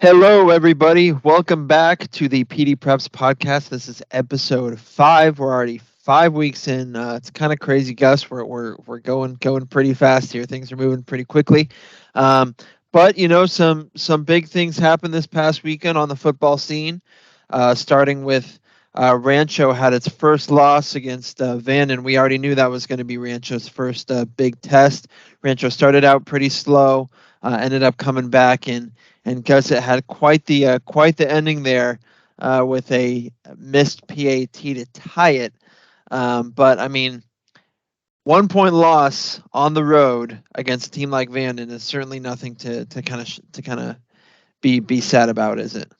Hello, everybody. Welcome back to the PDPreps podcast. This is episode 5. We're already 5 weeks in. It's kind of crazy, Gus. We're going pretty fast here. Things are moving pretty quickly. Um, but some big things happened this past weekend on the football scene. Starting with Rancho had its first loss against Vanden. We already knew that was going to be Rancho's first big test. Rancho started out pretty slow, ended up coming back and Gus, it had quite the ending there with a missed PAT to tie it. But I mean, 1 point loss on the road against a team like Vanden is certainly nothing to be sad about, is it?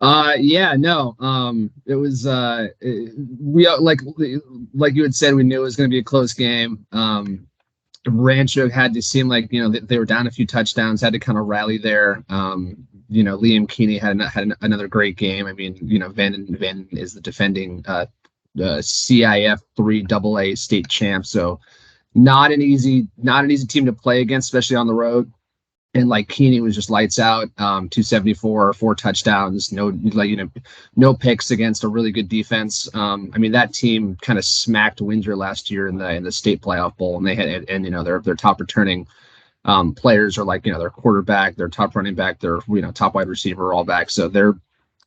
Yeah, no. It was we like you had said, we knew it was going to be a close game. Rancho had to seem like they were down a few touchdowns, had to kind of rally there. Liam Keeney had another great game. I mean, Van is the defending CIF 3 AA state champ, so not an easy team to play against, especially on the road. And like Keeney was just lights out, 274, 4 touchdowns, no picks against a really good defense. I mean, that team kind of smacked Windsor last year in the state playoff bowl, and they had their top returning players are like their quarterback, their top running back, their top wide receiver, all back. So they're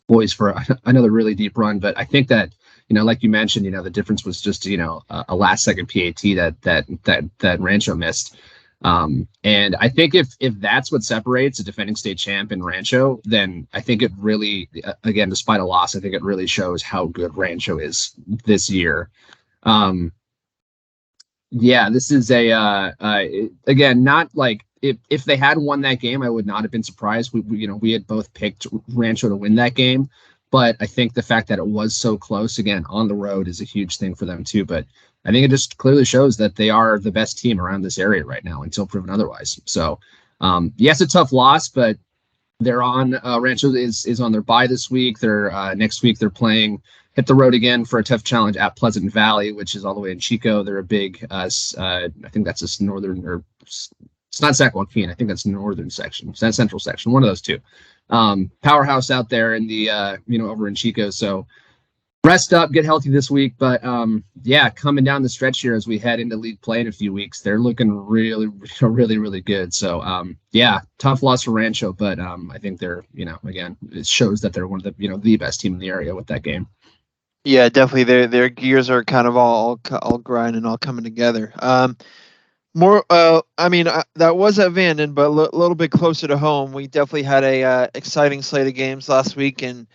boys for another really deep run. But I think that like you mentioned, the difference was just a last second PAT that Rancho missed. And I think if that's what separates a defending state champ in Rancho, then I think it really, again, despite a loss, I think it really shows how good Rancho is this year. Yeah, this is again, not like if they had won that game, I would not have been surprised. We had both picked Rancho to win that game, but I think the fact that it was so close again on the road is a huge thing for them too. But I think it just clearly shows that they are the best team around this area right now until proven otherwise. So, yes, a tough loss, but they're on Rancho is on their bye this week. They're next week they're hit the road again for a tough challenge at Pleasant Valley, which is all the way in Chico. They're a big I think that's this northern, or it's not San Joaquin. I think that's northern section, central section, one of those two. Powerhouse out there in the over in Chico. So rest up, get healthy this week. But yeah, coming down the stretch here as we head into league play in a few weeks, they're looking really, really, really good. So yeah, tough loss for Rancho, but I think they're again, it shows that they're one of the best team in the area with that game. Yeah, definitely. Their gears are kind of all grinding, all coming together. More, I mean, that was at Vanden, but a little bit closer to home. We definitely had a exciting slate of games last week, and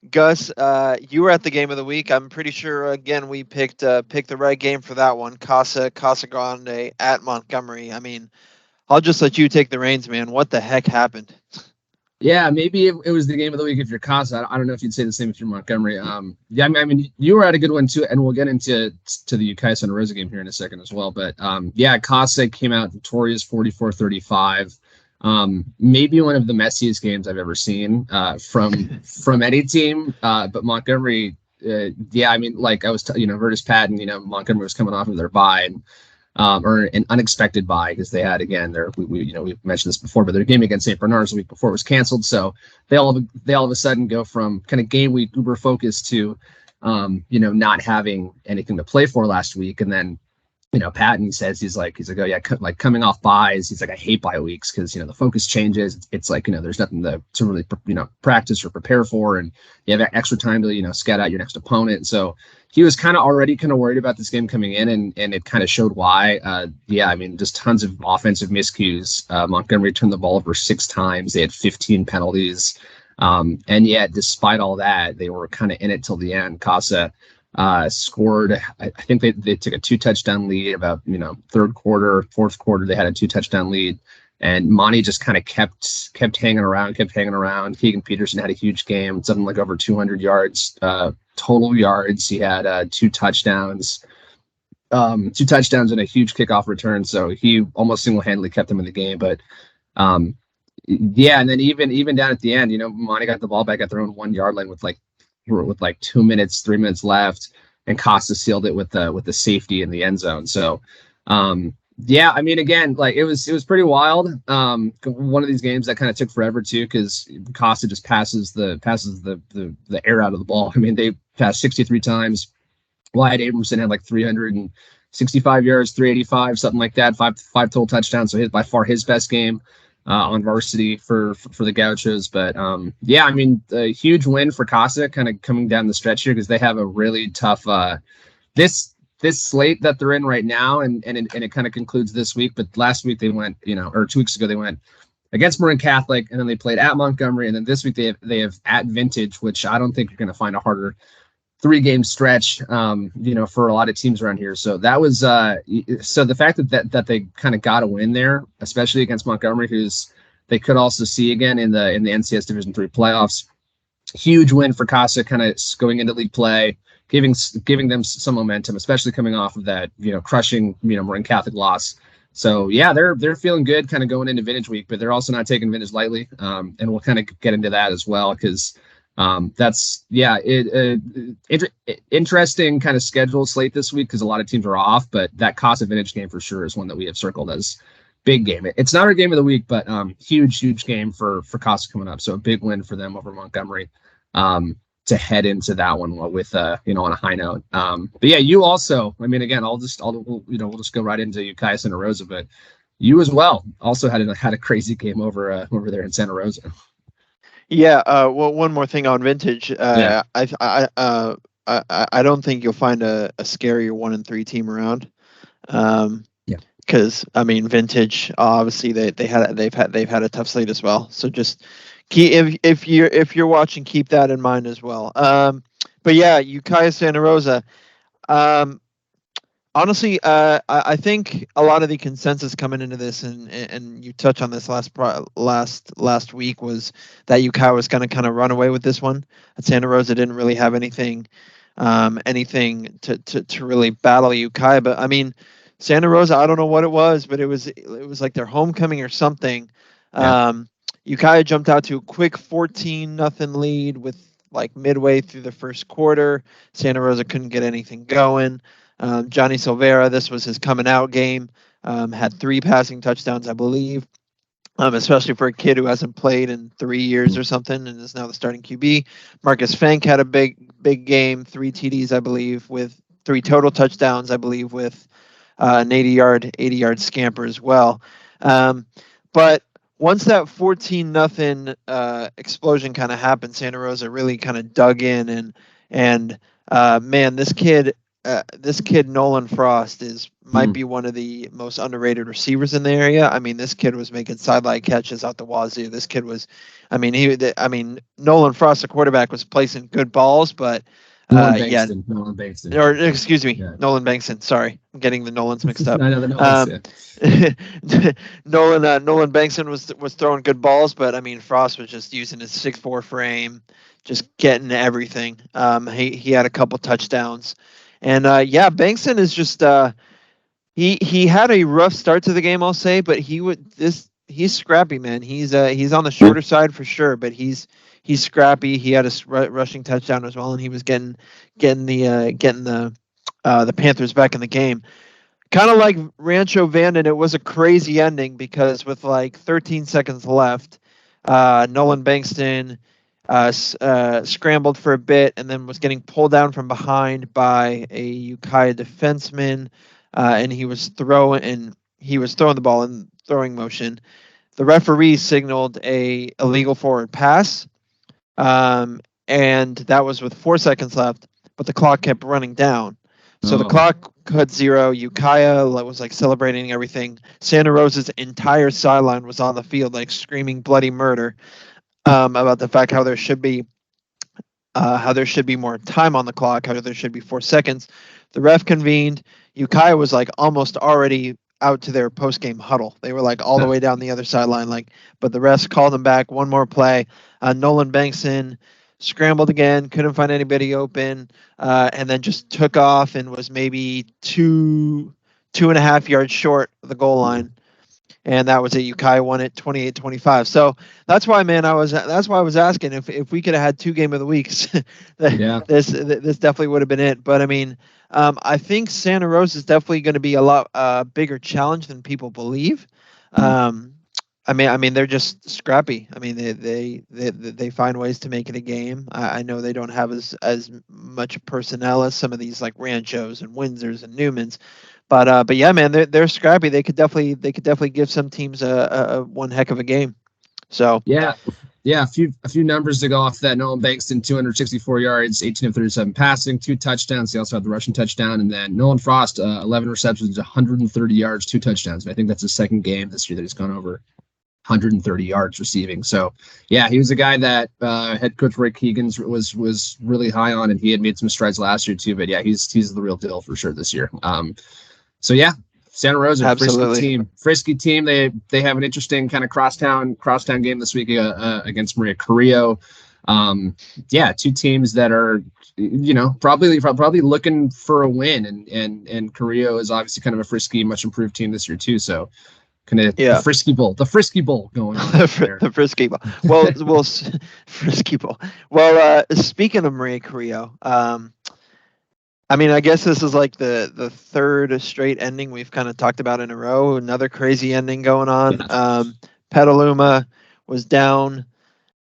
Gus, you were at the game of the week. I'm pretty sure again we picked the right game for that one. Casa Grande at Montgomery. I mean, I'll just let you take the reins, man. What the heck happened? Yeah, maybe it was the game of the week if you're Casa. I don't know if you'd say the same if you're Montgomery. Yeah, I mean, you were at a good one too, and we'll get into the Ukiah Santa Rosa game here in a second as well. But yeah, Casa came out victorious, 44-35. Maybe one of the messiest games I've ever seen from any team. But Montgomery, yeah, I mean, like I was, Virtus Patton, Montgomery was coming off of their bye, and or an unexpected bye because they had again we've mentioned this before, but their game against St. Bernard's the week before was canceled, so they all of a sudden go from kind of game week uber focus to not having anything to play for last week. And then Patton says he's like oh yeah, like coming off buys, he's like, I hate bye weeks because the focus changes. It's like there's nothing to really practice or prepare for, and you have extra time to scout out your next opponent. And so he was kind of already worried about this game coming in, and it kind of showed why. Yeah, I mean, just tons of offensive miscues. Montgomery turned the ball over 6 times. They had 15 penalties, and yet despite all that, they were kind of in it till the end. Casa scored. I think they took a 2-touchdown lead about third quarter, fourth quarter. They had a 2-touchdown lead, and Monty just kind of kept hanging around. Keegan Peterson had a huge game, something like over 200 yards total yards. He had 2 touchdowns, and a huge kickoff return. So he almost single-handedly kept them in the game. But yeah, and then even down at the end, Monty got the ball back at their own 1-yard line with like 3 minutes left, and Costa sealed it with the safety in the end zone. So Yeah, I mean, again, like it was pretty wild. One of these games that kind of took forever too, because Costa just passes the air out of the ball. I mean, they passed 63 times. Wyatt Abramson had like 365 yards, 385, something like that. Five total touchdowns. So his by far his best game on varsity for the Gauchos. But yeah, I mean, a huge win for Costa, kind of coming down the stretch here because they have a really tough this slate that they're in right now, and it kind of concludes this week. But last week they went, or 2 weeks ago they went against Marin Catholic, and then they played at Montgomery, and then this week they have at Vintage, which I don't think you're going to find a harder 3-game stretch, for a lot of teams around here. So that was so the fact that they kind of got a win there, especially against Montgomery, who's they could also see again in the NCS Division III playoffs. Huge win for Casa, kind of going into league play, giving them some momentum, especially coming off of that crushing Marin Catholic loss. So yeah, they're feeling good, kind of going into Vintage Week, but they're also not taking Vintage lightly, and we'll kind of get into that as well because that's interesting kind of schedule slate this week because a lot of teams are off, but that Casa Vintage game for sure is one that we have circled as big game. It's not our game of the week, but huge game for Casa coming up. So a big win for them over Montgomery. To head into that one with on a high note. But yeah, you also, I mean, again, we'll just go right into Ukiah Santa Rosa, but you as well also had a crazy game over there in Santa Rosa. Yeah. Well, one more thing on Vintage. Yeah. I don't think you'll find a scarier 1-3 team around. Yeah. Because I mean, Vintage obviously they've had a tough slate as well. So just if you're watching, keep that in mind as well. But yeah, Ukiah Santa Rosa. Honestly, I think a lot of the consensus coming into this, and you touch on this last week, was that Ukiah was going to kind of run away with this one. That Santa Rosa didn't really have anything to really battle Ukiah. But I mean, Santa Rosa, I don't know what it was, but it was like their homecoming or something. Yeah. Ukiah jumped out to a quick 14-0 lead with like midway through the first quarter. Santa Rosa couldn't get anything going. Johnny Silvera, this was his coming out game, had 3 passing touchdowns, I believe, especially for a kid who hasn't played in 3 years or something and is now the starting QB. Marcus Fank had a big game, 3 TDs, I believe, with 3 total touchdowns, I believe, with an 80-yard scamper as well. But once that 14-0 explosion kind of happened, Santa Rosa really kind of dug in, and man, this kid Nolan Frost might be one of the most underrated receivers in the area. I mean, this kid was making sideline catches out the wazoo. This kid was, Nolan Frost, the quarterback, was placing good balls, but Nolan Bankston. Or excuse me, yeah. Nolan Bankston. Sorry, I'm getting the Nolans mixed up. I know the Nolans. Nolan Bankston was throwing good balls, but I mean Frost was just using his 6'4" frame, just getting everything. He had a couple touchdowns, and Bankston is just he had a rough start to the game, I'll say, but he's scrappy, man. He's on the shorter side for sure, but he's scrappy. He had a rushing touchdown as well, and he was getting the Panthers back in the game. Kind of like Rancho Vanden, it was a crazy ending because with like 13 seconds left, Nolan Bankston scrambled for a bit and then was getting pulled down from behind by a Ukiah defenseman, and he was throwing the ball in throwing motion. The referee signaled a illegal forward pass. And that was with 4 seconds left, but the clock kept running down. So the clock cut 0. Ukiah was like celebrating everything. Santa Rosa's entire sideline was on the field, like screaming bloody murder about the fact how there should be more time on the clock, how there should be 4 seconds. The ref convened. Ukiah was like almost already out to their post-game huddle. They were like all the way down the other sideline, but the refs called them back. One more play. Nolan Bankston scrambled again, couldn't find anybody open, and then just took off and was maybe 2.5 yards short of the goal line. and that was it. Ukiah won it 28-25. So that's why, man, that's why I was asking if we could have had 2 game of the weeks, Yeah. this definitely would have been it. But I mean, I think Santa Rosa is definitely going to be a lot bigger challenge than people believe. Um, I mean, they're just scrappy. I mean, they find ways to make it a game. I know they don't have as much personnel as some of these like Ranchos and Windsors and Newmans, but yeah, man, they're scrappy. They could definitely give some teams a one heck of a game. So Yeah. Yeah, a few numbers to go off that. Nolan Bankston, 264 yards, 18 of 37 passing, 2 touchdowns. He also had the rushing touchdown. And then Nolan Frost, 11 receptions, 130 yards, 2 touchdowns. And I think that's his second game this year that he's gone over 130 yards receiving. So, yeah, he was a guy that head coach Ray Keegan was really high on, and he had made some strides last year too. But yeah, he's the real deal for sure this year. So yeah, Santa Rosa, absolutely. frisky team. They have an interesting kind of crosstown game this week against Maria Carrillo. Yeah, 2 teams that are probably looking for a win, and Carrillo is obviously kind of a frisky, much improved team this year too. So kind of Yeah. the frisky bowl going on there. The Frisky Bowl. Well, Frisky Bowl. Well, speaking of Maria Carrillo, I mean, I guess this is like the third straight ending we've kind of talked about in a row. Another crazy ending going on. Yeah. Petaluma was down,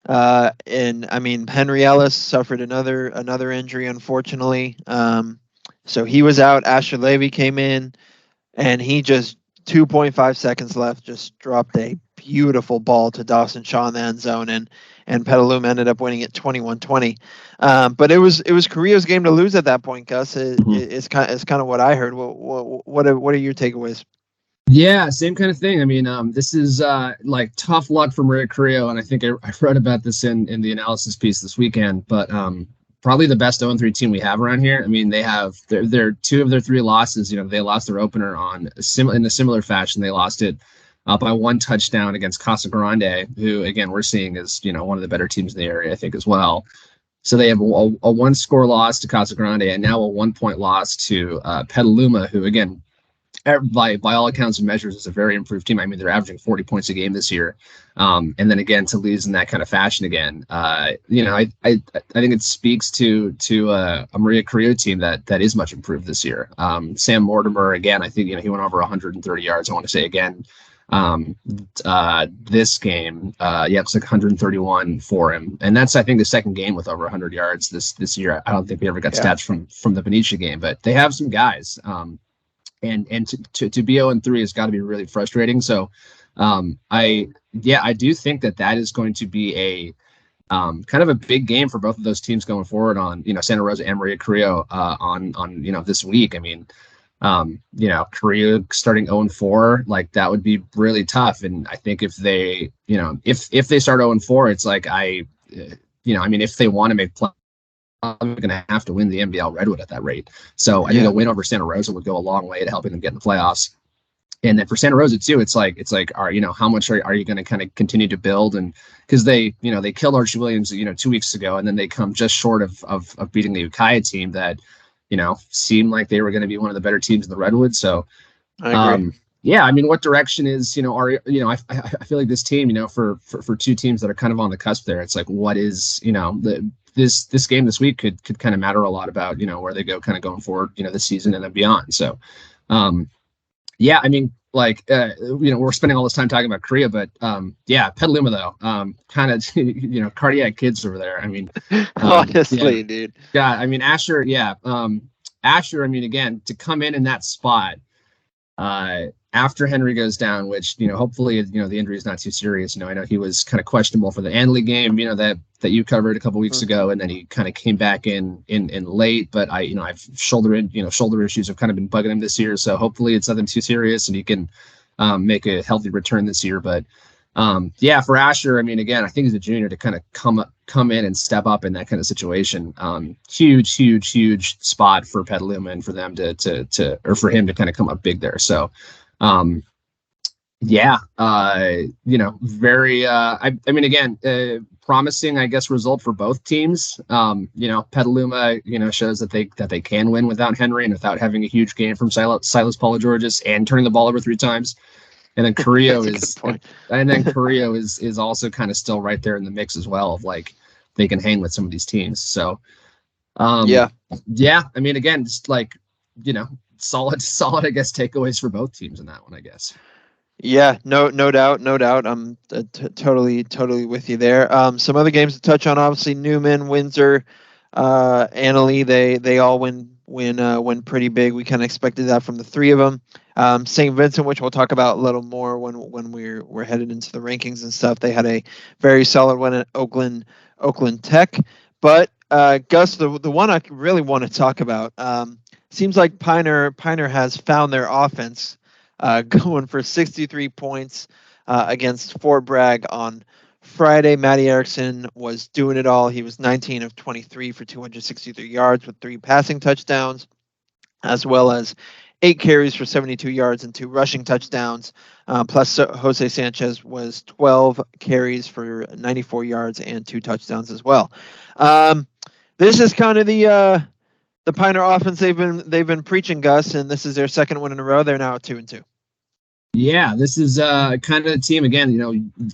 and I mean Henry Ellis suffered another injury, unfortunately. So he was out. Asher Levy came in, and he just 2.5 seconds left, just dropped a beautiful ball to Dawson Shaw in the end zone, and Petaluma ended up winning it 21-20. But it was Carrillo's game to lose at that point, Gus. It's kind of what I heard. What are your takeaways? Yeah, same kind of thing. I mean, this is like tough luck for Maria Carrillo, and I think I wrote about this in the analysis piece this weekend. But probably the best 0-3 team we have around here. I mean, they have their 2 of their 3 losses. They lost their opener in a similar fashion. They lost it by 1 touchdown against Casa Grande, who again we're seeing is one of the better teams in the area, I think, as well. So they have a 1-score loss to Casa Grande, and now a 1-point loss to Petaluma, who again, by all accounts and measures, is a very improved team. I mean, they're averaging 40 points a game this year, and then again to lose in that kind of fashion again. I think it speaks to a Maria Carrillo team that is much improved this year. Sam Mortimer, again, I think he went over 130 yards. I want to say again. This game, it's like 131 for him, and that's I think the second game with over 100 yards this year. I don't think we ever got stats from the Benicia game, but they have some guys. And to be 0-3 has got to be really frustrating. So, I do think that is going to be a kind of a big game for both of those teams going forward on Santa Rosa and Maria Carrillo on this week. I mean, Carrillo starting 0-4, like that would be really tough. And I think if they if they start 0-4, it's like I mean, if they want to make play, I'm going to have to win the NBL Redwood at that rate. So I think a win over Santa Rosa would go a long way to helping them get in the playoffs. And then for Santa Rosa too, it's like, how much are you going to kind of continue to build? And because they killed Archie Williams, 2 weeks ago, and then they come just short of beating the Ukiah team that, seemed like they were going to be one of the better teams in the Redwood. So, I agree. yeah, I mean, what direction is, I feel like this team, for 2 teams that are kind of on the cusp there, it's like, what is, this game this week could kind of matter a lot about, where they go kind of going forward, this season and then beyond. So, yeah, I mean, like, we're spending all this time talking about Korea, but Petaluma though, kind of, cardiac kids over there. I mean, honestly, dude. Yeah, I mean, Asher, Asher, I mean, again, to come in that spot, after Henry goes down, which, hopefully, the injury is not too serious. I know he was kind of questionable for the Anley game, that you covered a couple weeks ago, and then he kind of came back in late, but I've shoulder issues have kind of been bugging him this year. So hopefully it's nothing too serious and he can make a healthy return this year. But for Asher, I mean, again, I think he's a junior to kind of come in and step up in that kind of situation. Huge spot for Petaluma and for them or for him to kind of come up big there. So, very, I mean, again, promising, I guess, result for both teams. Petaluma, shows that they can win without Henry and without having a huge game from Silas Paulogeorgis and turning the ball over 3 times. And then Carrillo That's a good point. and then Carrillo is also kind of still right there in the mix as well of like they can hang with some of these teams. So Yeah. yeah, I mean, again, just like, solid, I guess, takeaways for both teams in that one, I guess. Yeah, no doubt, no doubt. I'm totally with you there. Some other games to touch on, obviously Newman, Windsor, Annalee, they all win pretty big. We kind of expected that from the three of them. St. Vincent, which we'll talk about a little more when we're headed into the rankings and stuff. They had a very solid win at Oakland Tech, but Gus, the one I really want to talk about, seems like Pioneer has found their offense. Going for 63 points against Fort Bragg on Friday. Matty Erickson was doing it all. He was 19 of 23 for 263 yards with 3 passing touchdowns, as well as 8 carries for 72 yards and 2 rushing touchdowns. Plus, Jose Sanchez was 12 carries for 94 yards and 2 touchdowns as well. This is kind of the Pioneer offense they've been preaching, Gus, and this is their second win in a row. They're now at 2-2. Yeah, this is kind of a team again.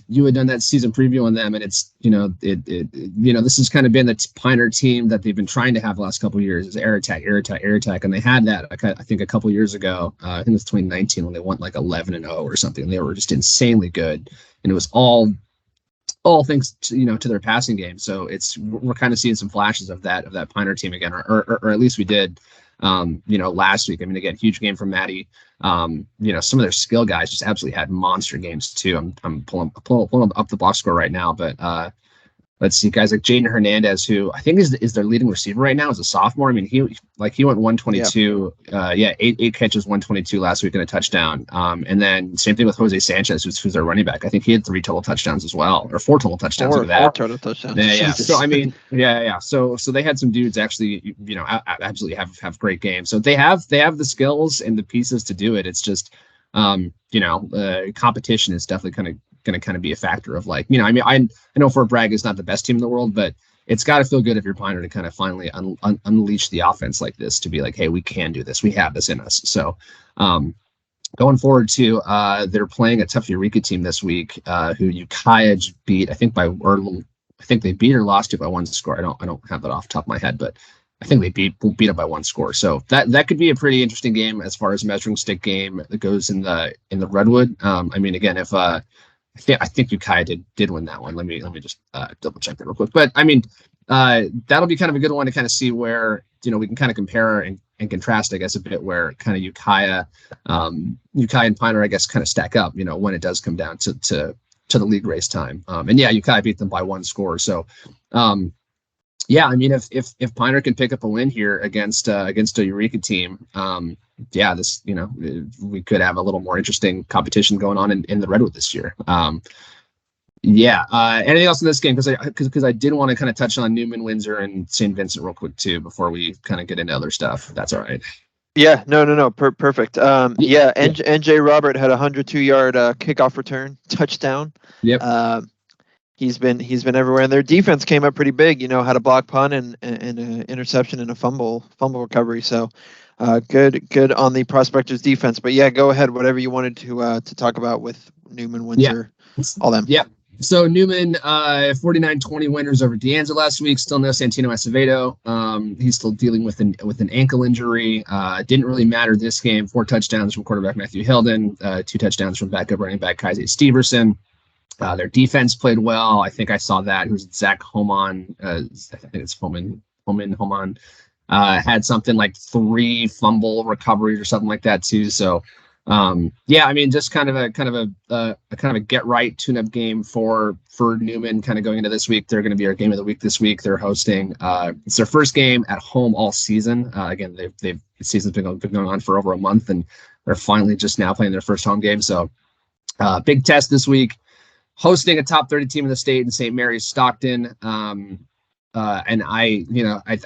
You had done that season preview on them, and it's this has kind of been the Pioneer team that they've been trying to have the last couple of years is air attack, and they had that I think a couple of years ago. I think it was 2019 when they went like 11-0 or something. They were just insanely good, and it was all thanks to their passing game. So we're kind of seeing some flashes of that Pioneer team again, or at least we did. Last week. I mean, again, huge game from Maddie. Some of their skill guys just absolutely had monster games too. I'm pulling up the box score right now, but let's see, guys like Jaden Hernandez, who I think is their leading receiver right now as a sophomore. I mean, he went 122, eight catches, 122 last week and a touchdown. And then same thing with Jose Sanchez, who's their running back. I think he had 3 total touchdowns as well, or 4 total touchdowns. Four total touchdowns. Yeah. So I mean, yeah. So they had some dudes actually, absolutely have great games. So they have the skills and the pieces to do it. It's just, competition is definitely going to be a factor of like, I know Fort Bragg is not the best team in the world, but it's got to feel good if you're Pioneer to kind of finally unleash the offense like this, to be like, hey, we can do this. We have this in us. So going forward to they're playing a tough Eureka team this week, who Ukiah beat, I think they beat or lost it by 1 score. I don't have that off the top of my head, but I think they beat it by 1 score. So that could be a pretty interesting game as far as measuring stick game that goes in the Redwood. I mean, again, if I think Ukiah did win that one. Let me just double check that real quick. But I mean, that'll be kind of a good one to kind of see where we can kind of compare and contrast, I guess, a bit where kind of Ukiah and Pioneer, I guess, kind of stack up. When it does come down to the league race time. And yeah, Ukiah beat them by 1 score. So yeah, I mean, if Pioneer can pick up a win here against a Eureka team, this we could have a little more interesting competition going on in the Redwood this year. Anything else in this game? Because I did want to kind of touch on Newman, Windsor, and St. Vincent real quick too before we kind of get into other stuff. That's all right. Yeah, no, perfect. NJ Robert had a 102-yard kickoff return touchdown. Yep. He's been everywhere, and their defense came up pretty big. Had a block punt and an interception and a fumble recovery. So good on the Prospectors defense. But yeah, go ahead. Whatever you wanted to talk about with Newman, Windsor, all them. Yeah. So Newman, 49-20 winners over De Anza last week. Still no Santino Acevedo. He's still dealing with an ankle injury. Didn't really matter this game. 4 touchdowns from quarterback Matthew Hilden. 2 touchdowns from backup running back Kaiser Steverson. Their defense played well. I think I saw that. It was Zach Homan. I think it's Homan, had something like 3 fumble recoveries or something like that too. So, I mean, just kind of a get right tune-up game for Newman. Kind of going into this week, they're going to be our game of the week this week. They're hosting. It's their first game at home all season. Again, the season's been going on for over a month, and they're finally just now playing their first home game. So, big test this week. Hosting a top 30 team in the state in St. Mary's, Stockton. And I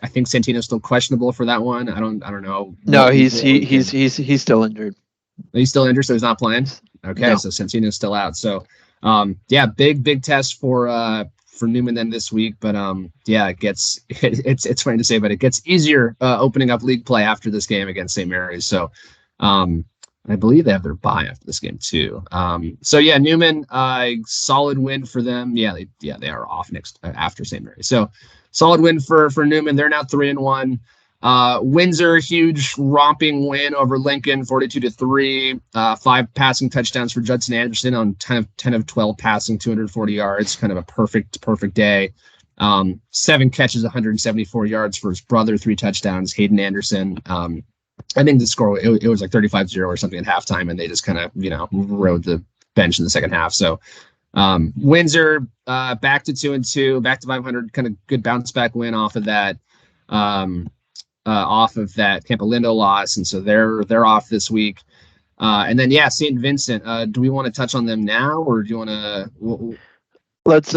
think Santino's still questionable for that one. I don't know. No, he's still injured. He's still injured, so he's not playing. Okay, No. So Santino's still out. So, big test for Newman then this week. But it's funny to say, but it gets easier opening up league play after this game against St. Mary's. So, I believe they have their bye after this game too. So yeah, Newman, solid win for them. They are off next after St. Mary. So solid win for Newman. They're now 3-1. Windsor, huge romping win over Lincoln, 42-3. 5 passing touchdowns for Judson Anderson on 10 of 12 passing, 240 yards. Kind of a perfect day. 7 catches, 174 yards for his brother, 3 touchdowns. Hayden Anderson. I think the score, it was like 35-0 or something at halftime, and they just kind of, rode the bench in the second half. So Windsor back to 2-2, back to 500, kind of good bounce back win off of that Campolindo loss, and so they're off this week. And then St. Vincent. Do we want to touch on them now, or do you want to? Let's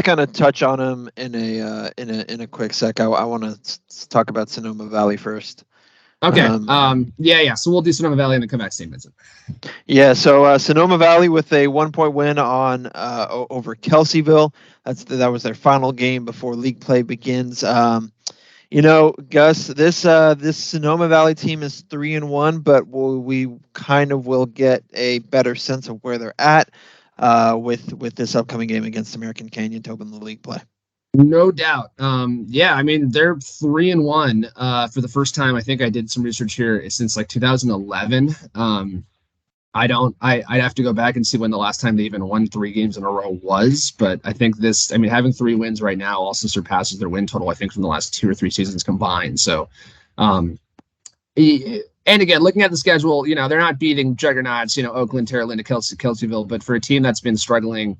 kind of touch on them in a quick sec. I want to talk about Sonoma Valley first. Okay. So we'll do Sonoma Valley and then come back to St. Vincent. Yeah. So Sonoma Valley with a 1-point win on over Kelseyville. That was their final game before league play begins. Gus, this Sonoma Valley team is 3-1, but we kind of will get a better sense of where they're at with this upcoming game against American Canyon to open the league play. No doubt. They're 3-1 for the first time. I think I did some research here since like 2011. I'd have to go back and see when the last time they even won 3 games in a row was, but I think having 3 wins right now also surpasses their win total, I think, from the last 2 or 3 seasons combined. So, and again, looking at the schedule, they're not beating juggernauts, Oakland, Terra Linda, Kelseyville, but for a team that's been struggling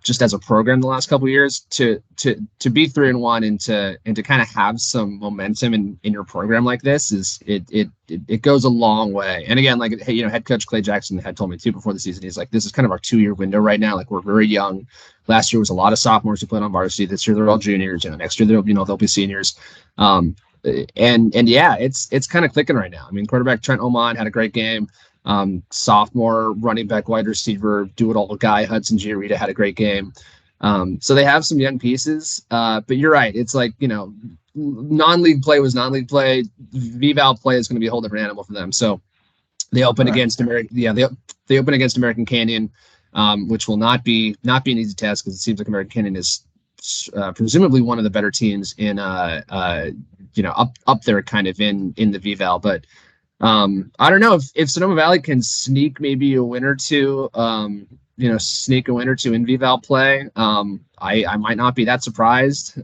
just as a program the last couple of years, to be 3-1 and to kind of have some momentum in your program like this it goes a long way. And again, like, head coach Clay Jackson had told me too before the season, he's like, this is kind of our 2-year window right now. Like, we're very young. Last year was a lot of sophomores who played on varsity. This year they're all juniors. Next year they'll be seniors. And it's kind of clicking right now. I mean, quarterback Trent Oman had a great game. Sophomore running back, wide receiver, do-it-all guy Hudson Giarita had a great game. So they have some young pieces, but you're right. It's like, non-league play was non-league play. VVAL play is going to be a whole different animal for them. So they open against they open against American Canyon, which will not be an easy test, because it seems like American Canyon is presumably one of the better teams in up there kind of in the VVAL. But I don't know if Sonoma Valley can sneak maybe a win or two, in VVAL play. I might not be that surprised.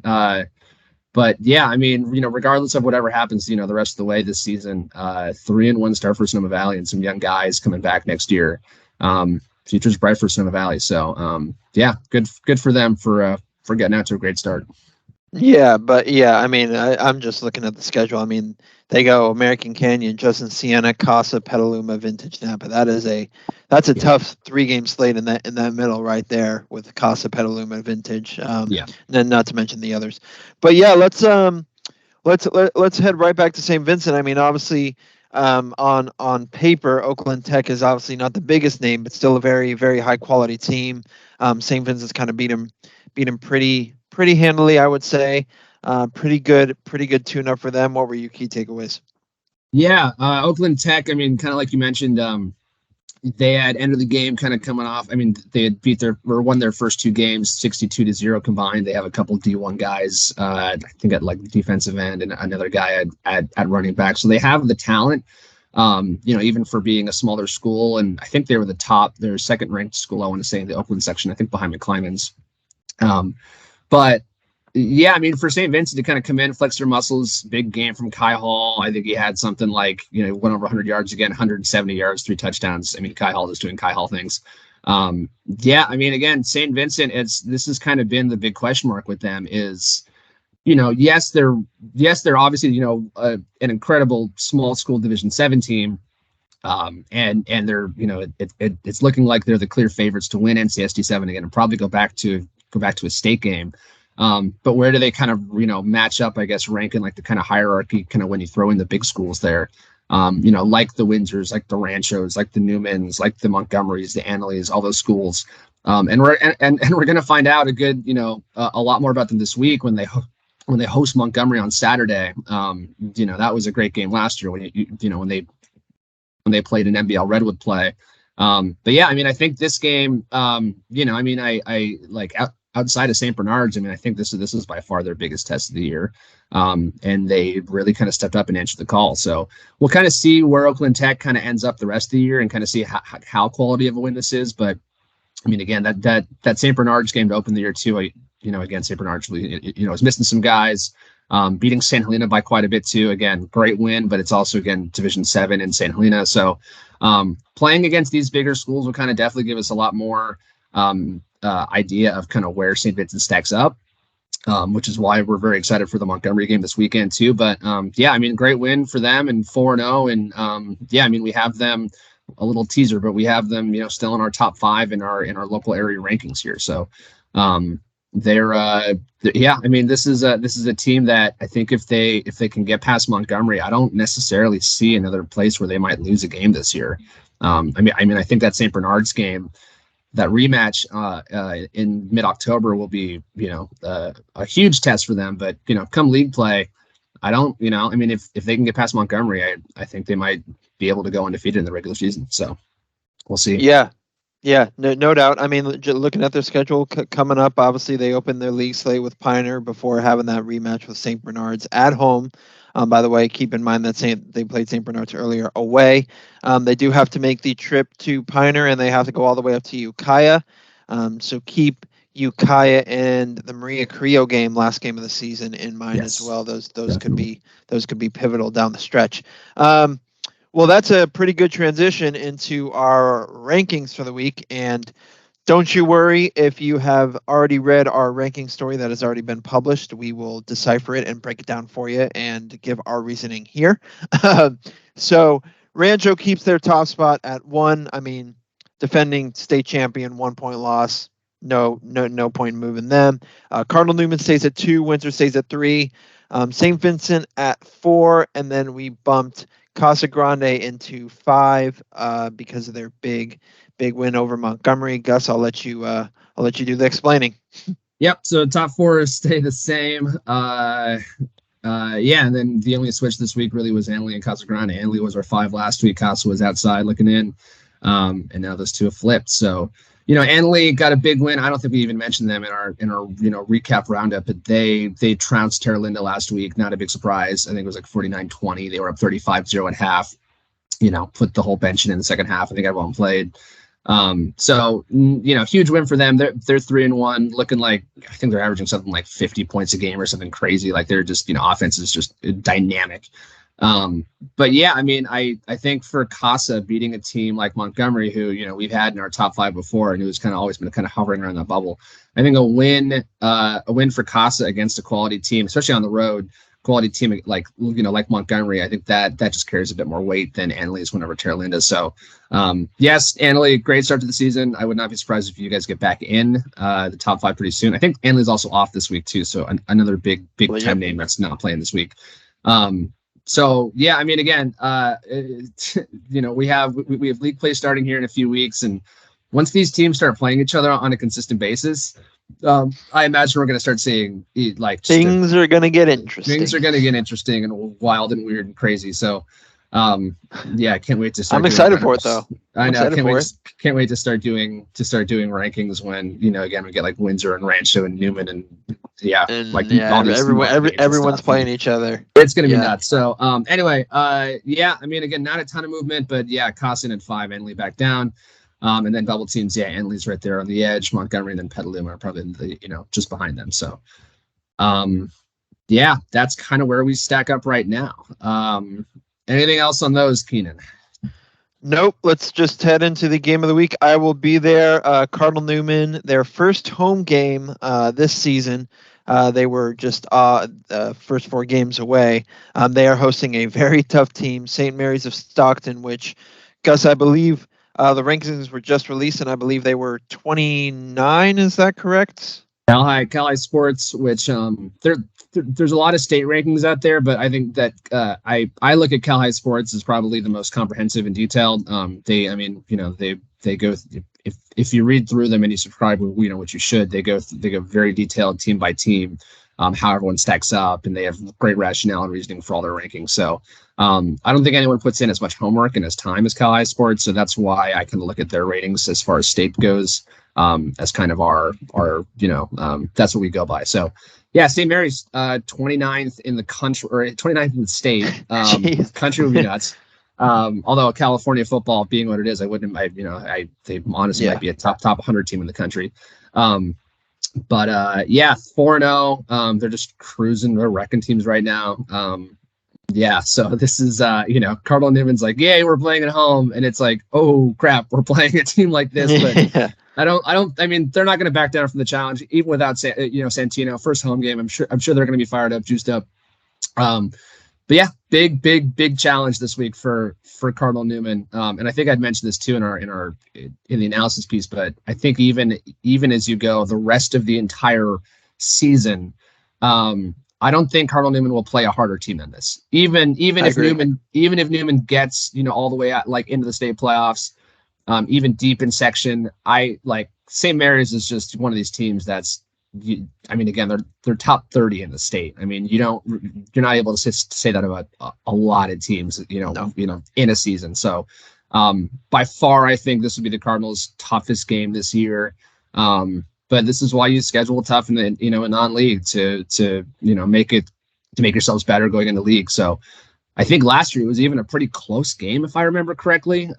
But regardless of whatever happens, the rest of the way this season, 3-1 start for Sonoma Valley and some young guys coming back next year. Future's bright for Sonoma Valley. So, good for them for getting out to a great start. Yeah, but I'm just looking at the schedule. I mean, they go American Canyon, Justin Siena, Casa, Petaluma, Vintage Napa. That's a tough 3-game slate in that middle right there with Casa, Petaluma, Vintage. And then not to mention the others. But let's head right back to St. Vincent. I mean, obviously, on paper, Oakland Tech is obviously not the biggest name, but still a very, very high quality team. St. Vincent's kind of beat him pretty handily, I would say. Pretty good tune-up for them. What were your key takeaways? Oakland Tech, I mean, kind of like you mentioned, they had ended the game kind of coming off. I mean, they had won their first 2 games 62-0 combined. They have a couple D1 guys, I think at like defensive end, and another guy at running back. So they have the talent, even for being a smaller school. And I think they were their second ranked school, I want to say, in the Oakland section, I think behind McClymonds. But for St. Vincent to kind of come in, flex their muscles, big game from Kai Hall. I think he had something like, went over 100 yards again, 170 yards, 3 touchdowns. I mean, Kai Hall is doing Kai Hall things. Again, St. Vincent, this has kind of been the big question mark with them is, yes, they're obviously, an incredible small school Division 7 team. And they're, it's looking like they're the clear favorites to win NCSD 7 again and probably go back to a state game. But where do they kind of, match up, I guess, ranking like the kind of hierarchy, kind of when you throw in the big schools there, like the Windsors, like the Ranchos, like the Newmans, like the Montgomerys, the Annaleys, all those schools. And we're going to find out a lot more about them this week when they host Montgomery on Saturday. That was a great game last year when when they played an NBL Redwood play. But yeah, I mean, I think this game, you know, I mean, I like outside of St. Bernard's, I mean, I think this is by far their biggest test of the year. And they really kind of stepped up and answered the call. So we'll kind of see where Oakland Tech kind of ends up the rest of the year and kind of see how quality of a win this is. But I mean, again, that St. Bernard's game to open the year too, you know, again, St. Bernard's, you know, is missing some guys, beating St. Helena by quite a bit too. Again, great win, but it's also, again, Division 7 in St. Helena. So playing against these bigger schools will kind of definitely give us a lot more idea of kind of where St. Vincent stacks up, which is why we're very excited for the Montgomery game this weekend too. But yeah, I mean, great win for them and 4-0. And yeah, I mean, we have them, a little teaser, but we have them, you know, still in our top 5 in our local area rankings here. So they're yeah, I mean, this is a team that I think if they can get past Montgomery, I don't necessarily see another place where they might lose a game this year. I mean, I think that St. Bernard's game, that rematch in mid-October will be, you know, a huge test for them. But, you know, come league play, I don't, you know, I mean, if they can get past Montgomery, I think they might be able to go undefeated in the regular season. So we'll see. Yeah, no doubt. I mean, looking at their schedule coming up, obviously they opened their league slate with Pioneer before having that rematch with St. Bernard's at home. By the way, keep in mind that they played St. Bernard's earlier away. They do have to make the trip to Pioneer, and they have to go all the way up to Ukiah. So keep Ukiah and the Maria Carrillo game, last game of the season, in mind as well. Those could be pivotal down the stretch. Well, that's a pretty good transition into our rankings for the week. And don't you worry if you have already read our ranking story that has already been published. We will decipher it and break it down for you and give our reasoning here. So Rancho keeps their top spot at 1. I mean, defending state champion, 1-point loss. No point moving them. Cardinal Newman stays at 2. Windsor stays at 3. St. Vincent at 4. And then we bumped Casa Grande into 5 because of their big win over Montgomery. Gus, I'll let you do the explaining. Yep. So top 4 stay the same. Yeah, and then the only switch this week really was Anley and Casa Grande. Anley was our 5 last week. Casa was outside looking in, and now those two have flipped. So, you know, Anley got a big win. I don't think we even mentioned them in our you know, recap roundup, but they trounced Terra Linda last week. Not a big surprise. I think it was like 49-20. They were up 35-0 at half. You know, put the whole bench in the second half. I think everyone played. So, you know, huge win for them. They're 3-1, looking like, I think they're averaging something like 50 points a game or something crazy. Like, they're just, you know, offense is just dynamic. But yeah, I mean, I think for Casa beating a team like Montgomery, who, you know, we've had in our top 5 before, and who's kind of always been kind of hovering around that bubble, I think a win for Casa against a quality team, especially on the road, quality team like, you know, like Montgomery, I think that just carries a bit more weight than Anley's win over Terra Linda. So yes, Anley, great start to the season. I would not be surprised if you guys get back in the top 5 pretty soon. I think Anley's also off this week too, so another big time name that's not playing this week. So yeah, I mean, again, you know, we have league play starting here in a few weeks, and once these teams start playing each other on a consistent basis, I imagine we're going to start seeing like things are going to get interesting. Things are going to get interesting and wild and weird and crazy. So, yeah, I can't wait to start. I'm excited for it though. I know. Can't wait to start doing rankings when, you know, again, we get like Windsor and Rancho and Newman and everyone's playing each other. It's going to be nuts. So, anyway, yeah, I mean, again, not a ton of movement, but yeah, Costin at 5, Enley back down. And then double teams, yeah, Enley's right there on the edge. Montgomery and then Petaluma are probably in the, you know, just behind them. So, yeah, that's kind of where we stack up right now. Anything else on those, Keenan? Nope. Let's just head into the game of the week. I will be there. Cardinal Newman, their first home game this season. They were just first 4 games away. They are hosting a very tough team, St. Mary's of Stockton, which, Gus, I believe the rankings were just released, and I believe they were 29. Is that correct? Cal High Sports, which there's a lot of state rankings out there, but I think that I look at Cal High Sports as probably the most comprehensive and detailed. They go, if you read through them and you subscribe, you know, which you should, they go very detailed team by team, how everyone stacks up, and they have great rationale and reasoning for all their rankings. So I don't think anyone puts in as much homework and as time as Cal High Sports, so that's why I can look at their ratings as far as state goes, as kind of our that's what we go by. So yeah, St. Mary's 29th in the country, or 29th in the state. Country would be nuts. Although California football being what it is, I wouldn't, they honestly might be a top 100 team in the country. But 4-0. They're just cruising. They're wrecking teams right now. So this is, Cardinal Newman's like, yay, we're playing at home. And it's like, oh crap, we're playing a team like this. But I mean, they're not going to back down from the challenge, even without, Santino. First home game. I'm sure they're going to be fired up, juiced up. But yeah, big challenge this week for Cardinal Newman. And I think I'd mentioned this too in the analysis piece, but I think even as you go the rest of the entire season, I don't think Cardinal Newman will play a harder team than this. Even if Newman gets, all the way out, like into the state playoffs, even deep in section, St. Mary's is just one of these teams that's, again, they're top 30 in the state. I mean, you're not able to say that about a lot of teams, in a season. So by far, I think this would be the Cardinals' toughest game this year. But this is why you schedule tough in the, a non-league to make yourselves better going into league. So I think last year it was even a pretty close game, if I remember correctly.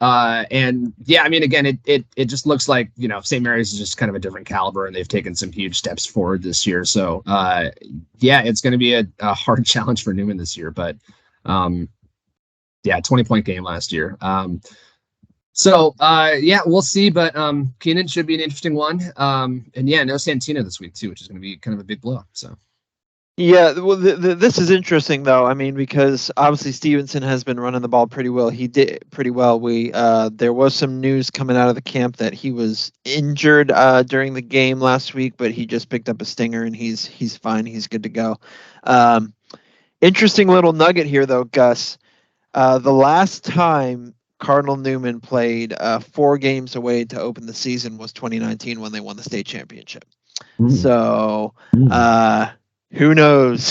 And yeah, again, it just looks like, St. Mary's is just kind of a different caliber, and they've taken some huge steps forward this year. So, it's going to be a hard challenge for Newman this year, but, 20-point game last year. We'll see, but, Keenan should be an interesting one. And no Santino this week too, which is going to be kind of a big blow. So. Yeah, well, this is interesting though. Because obviously Stevenson has been running the ball pretty well. He did pretty well. There was some news coming out of the camp that he was injured during the game last week, but he just picked up a stinger and he's fine. He's good to go. Interesting little nugget here though, Gus. The last time Cardinal Newman played 4 games away to open the season was 2019 when they won the state championship. So. Who knows?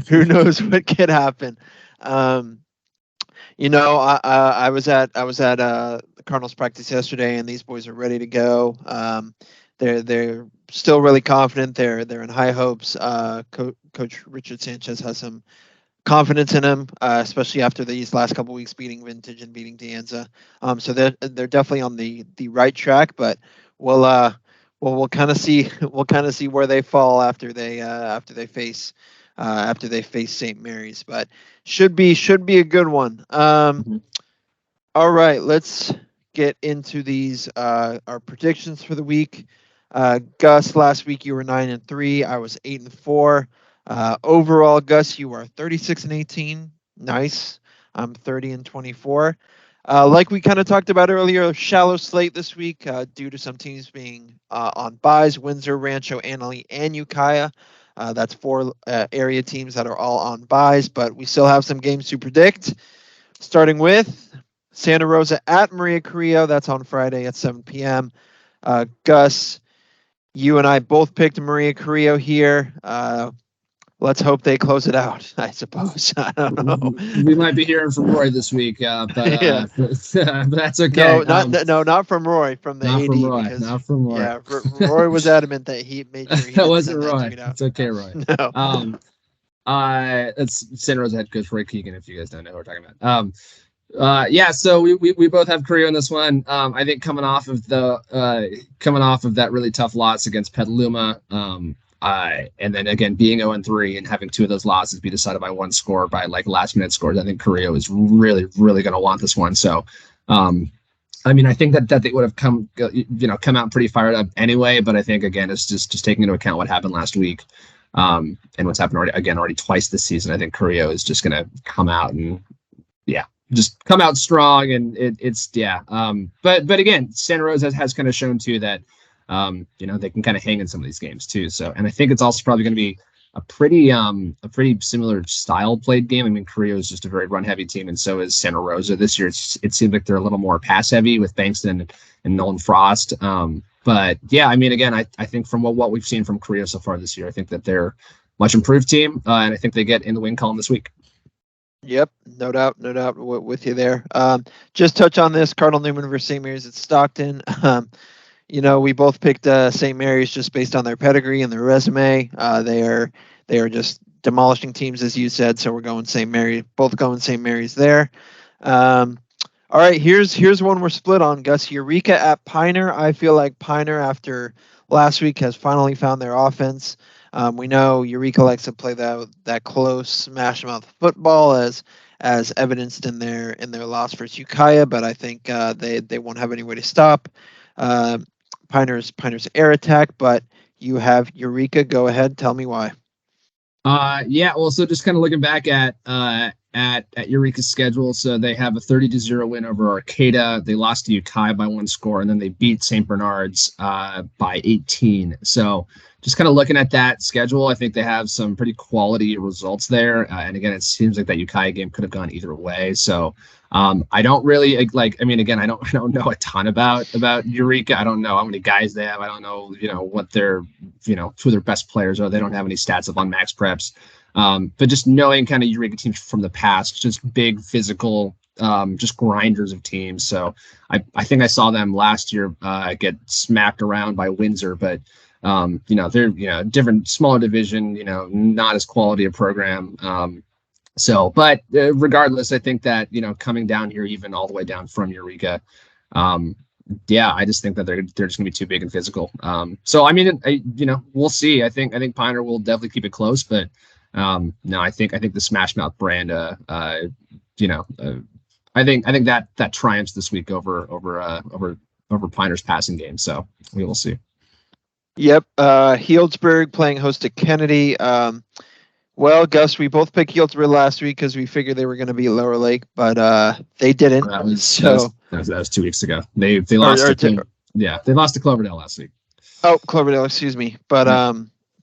Who knows what could happen? I was at the Cardinals practice yesterday, and these boys are ready to go. They're still really confident. They're in high hopes. Coach Richard Sanchez has some confidence in him, especially after these last couple weeks beating Vintage and beating De Anza. So they're definitely on the right track, but we'll kind of see where they fall after they face St. Mary's, but should be a good one. All right, let's get into these our predictions for the week. Gus, last week you were 9-3. I was 8-4. Overall, Gus, you are 36-18. Nice. I'm 30-24. Like we kind of talked about earlier, shallow slate this week due to some teams being on byes: Windsor, Rancho, Annalee, and Ukiah. That's 4 area teams that are all on byes, but we still have some games to predict. Starting with Santa Rosa at Maria Carrillo. That's on Friday at 7 p.m. Gus, you and I both picked Maria Carrillo here. Let's hope they close it out, I suppose. I don't know. We might be hearing from Roy this week, but that's okay. No, not from Roy, from the AD. Not from Roy. Yeah, Roy was adamant that he made sure he that wasn't Roy. It's okay, Roy. No. It's Santa Rosa head coach Roy Keegan, if you guys don't know what we're talking about. So we both have Carrillo in this one. I think coming off of that really tough loss against Petaluma, and then again being 0-3 and having 2 of those losses be decided by 1 score, by like last minute scores, I think Carrillo is really going to want this one. So I think that they would have come out pretty fired up anyway, but I think again it's just taking into account what happened last week and what's happened already twice this season. I think Carrillo is just going to come out and just come out strong, and but again, Santa Rosa has kind of shown too that they can kind of hang in some of these games too. So, and I think it's also probably going to be a pretty similar style played game. Carrillo is just a very run heavy team, and so is Santa Rosa. This year, it seems like they're a little more pass heavy with Bankston and Nolan Frost. But yeah, again, I think from what we've seen from Carrillo so far this year, I think that they're much improved team, and I think they get in the win column this week. Yep, no doubt with you there. Just touch on this Cardinal Newman versus St. Mary's at Stockton. We both picked St. Mary's just based on their pedigree and their resume. They are just demolishing teams, as you said. So we're going St. Mary, both going St. Mary's there. Um, all right, here's one we're split on, Gus. Eureka at Pioneer. I feel like Pioneer, after last week, has finally found their offense. We know Eureka likes to play that close smash mouth football, as evidenced in their loss versus Ukiah, but I think they won't have any way to stop uh, Pioneer's air attack. But you have Eureka. Go ahead, tell me why. Yeah, well, so just kind of looking back at Eureka's schedule, so they have a 30-0 win over Arcata. They lost to Ukiah by 1 score, and then they beat St. Bernard's by 18. So just kind of looking at that schedule, I think they have some pretty quality results there. And again, it seems like that Ukiah game could have gone either way. So I don't really like. I mean, again, I don't know a ton about Eureka. I don't know how many guys they have. I don't know, what their, who their best players are. They don't have any stats up on Max Preps. But just knowing kind of Eureka teams from the past, just big physical, just grinders of teams. So I think I saw them last year get smacked around by Windsor, but they're different, smaller division, not as quality a program. But regardless, I think that coming down here, even all the way down from Eureka, I just think that they're just gonna be too big and physical. So I mean, we'll see. I think Pioneer will definitely keep it close, but no, I think the Smash Mouth brand, I think that triumphs this week over Pioneer's passing game. So we will see. Yep. Healdsburg playing host to Kennedy. Well, Gus, we both picked Healdsburg last week because we figured they were going to be Lower Lake, but they didn't. That was 2 weeks ago. They lost they lost to Cloverdale last week. Oh, Cloverdale, excuse me. But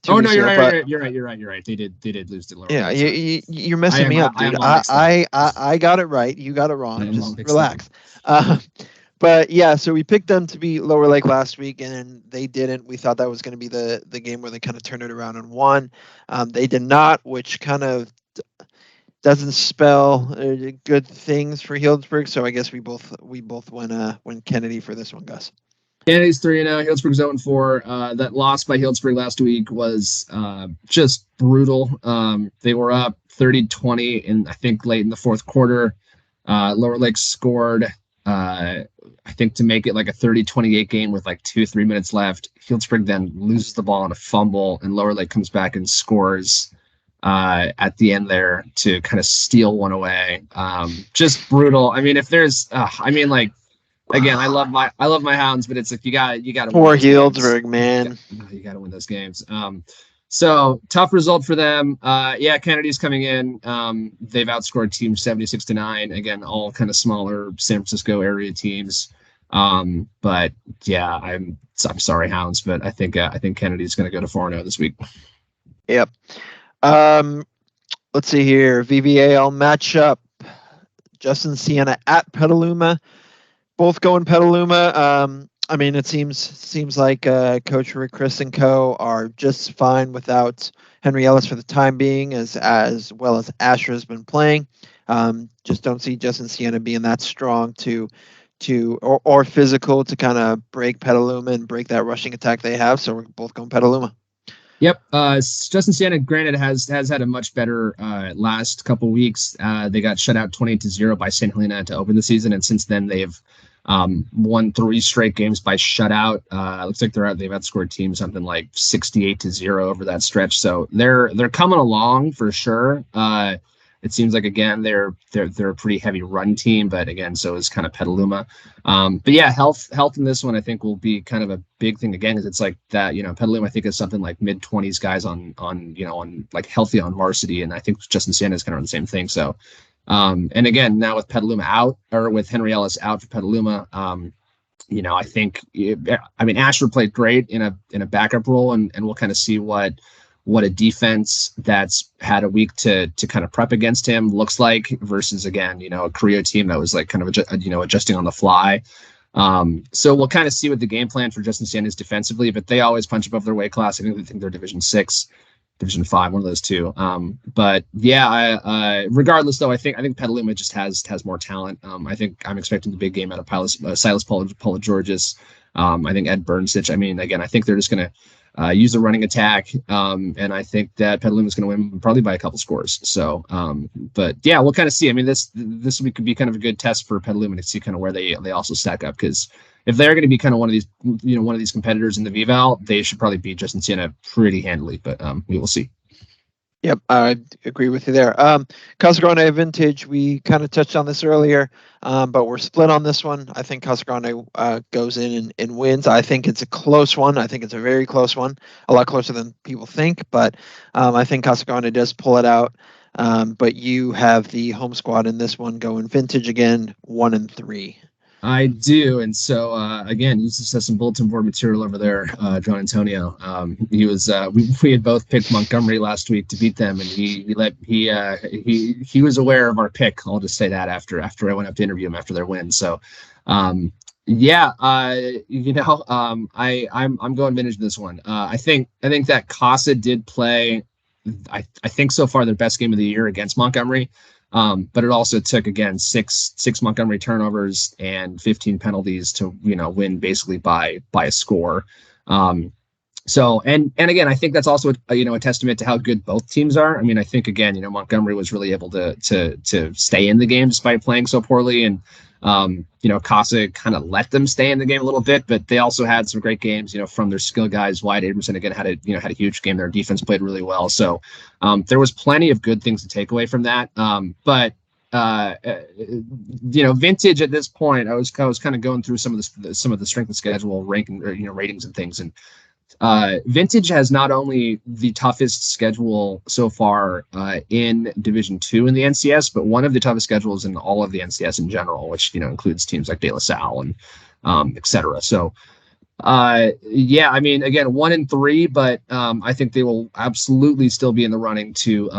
no, you're right. They did lose to Lower Lake. Yeah, you're messing me up, dude. I got it right. You got it wrong. Just relax. But yeah, so we picked them to be Lower Lake last week, and they didn't. We thought that was going to be the game where they kind of turned it around and won. They did not, which kind of doesn't spell good things for Healdsburg. So I guess we both win Kennedy for this one, Gus. Kennedy's 3-0. Healdsburg's 0-4. That loss by Healdsburg last week was just brutal. They were up 30-20, and I think late in the fourth quarter, Lower Lake scored. I think to make it like a 30-28 game with like 2-3 minutes left. Healdsburg then loses the ball on a fumble, and Lower Lake comes back and scores at the end there to kind of steal one away. Just brutal. I mean, if there's, again, I love my Hounds, but it's like you got poor Healdsburg, man. You got to win those games. So tough result for them. Kennedy's coming in. They've outscored teams 76-9. Again, all kind of smaller San Francisco area teams. But yeah, I'm sorry, Hounds, but I think Kennedy's going to go to 4-0 this week. Yep. Let's see here. VVAL matchup. Justin Sienna at Petaluma. Both going Petaluma. I mean, it seems like Coach Rick Chris and co are just fine without Henry Ellis for the time being, as well as Asher has been playing. Just don't see Justin Sienna being that strong or physical to kind of break Petaluma and break that rushing attack they have. So we're both going Petaluma. Yep. Justin Sienna, granted, has had a much better last couple weeks. They got shut out 28-0 by St. Helena to open the season, and since then they've won 3 straight games by shutout. Looks like they've outscored teams something like 68-0 over that stretch. So they're coming along for sure. It seems like, again, they're a pretty heavy run team, but again, so is kind of Petaluma. But yeah, health in this one I think will be kind of a big thing again, because it's like that, Petaluma I think is something like mid-20s guys on like healthy on varsity, and I think Justin Sienna is kind of on the same thing. So and again, now with Petaluma out, or with Henry Ellis out for Petaluma, I think, Asher played great in a backup role, and we'll kind of see what a defense that's had a week to kind of prep against him looks like versus, again, a Creo team that was like kind of adjusting on the fly. So we'll kind of see what the game plan for Justin Sienna is defensively, but they always punch above their weight class. I think they're Division 6. Division 5, one of those two. But yeah, regardless though, I think Petaluma just has more talent. I think I'm expecting the big game out of Silas Paula-Georges. I think Ed Burnstich. I mean, again, I think they're just going to use the running attack, and I think that Petaluma is going to win probably by a couple scores. So, but yeah, we'll kind of see. I mean, this week could be kind of a good test for Petaluma to see kind of where they also stack up, because if they're going to be kind of one of these competitors in the VVAL, they should probably beat Justin Siena pretty handily. But we will see. Yep, I agree with you there. Casa Grande Vintage, we kind of touched on this earlier, but we're split on this one. I think Casa Grande goes in and wins. I think it's a close one. I think it's a very close one, a lot closer than people think, but I think Casa Grande does pull it out. But you have the home squad in this one going Vintage again, 1-3. I do, and so again, you just have some bulletin board material over there, John Antonio. He was we had both picked Montgomery last week to beat them, and he was aware of our pick. I'll just say that after I went up to interview him after their win. So, yeah, I'm going Vintage in this one. I think that Casa did play. I think so far their best game of the year against Montgomery. But it also took, again, six Montgomery turnovers and 15 penalties to, win basically by a score. So, and again, I think that's also, a testament to how good both teams are. I mean, I think, again, Montgomery was really able to stay in the game despite playing so poorly. And, Casa kind of let them stay in the game a little bit, but they also had some great games, from their skill guys. Wyatt Abramson, again, had a huge game. Their defense played really well. So there was plenty of good things to take away from that. But Vintage at this point, I was kind of going through some of the strength of schedule ranking, or, ratings and things. And Vintage has not only the toughest schedule so far in Division 2 in the NCS, but one of the toughest schedules in all of the NCS in general, which includes teams like De La Salle and etc. So yeah, I mean, again, 1-3, but I think they will absolutely still be in the running to